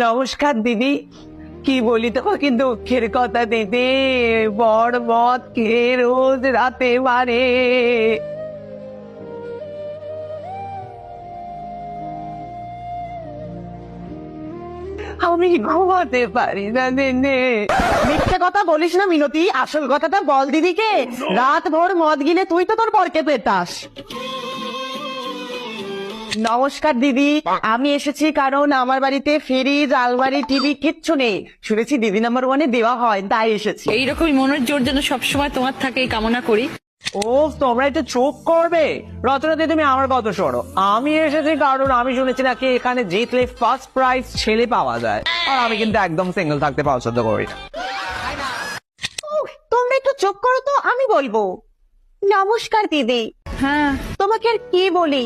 নমস্কার দিদি। কি বলি তোমাকে দুঃখের কথা দিদি, বড় মদ খেয়ে রোজ রাতে মারে। আমি ঘুমাতে পারি না দিনে। মিথ্যে কথা বলিস না মিনতি, আসল কথাটা বল দিদিকে। রাত ভোর মদ গিলে তুই তো তোর বরকে পেতাস। নমস্কার দিদি, আমি এসেছি কারণ আমার বাড়িতে ফ্রিজ, আলমারি, টিভি কিচ্ছু নেই। শুনেছি দিদি নাম্বার 1-এ দেওয়া হয়, তাই এসেছি। এইরকমই মনের জোর যেন সবসময় তোমার থাকে এই কামনা করি। ও তোমরা একটু চুপ করবে। রচনা দিয়ে তুমি আমার কথা শোনো। আমি এসেছি কারণ আমি শুনেছি নাকি এখানে জিতলে ফার্স্ট প্রাইজ ছেলে পাওয়া যায়, আর আমি কিন্তু একদম সিঙ্গেল থাকতে পছন্দ করি না। তোমরা একটু চুপ করো তো, আমি বলবো। নমস্কার দিদি। হ্যাঁ, তোমাকে আর কি বলি,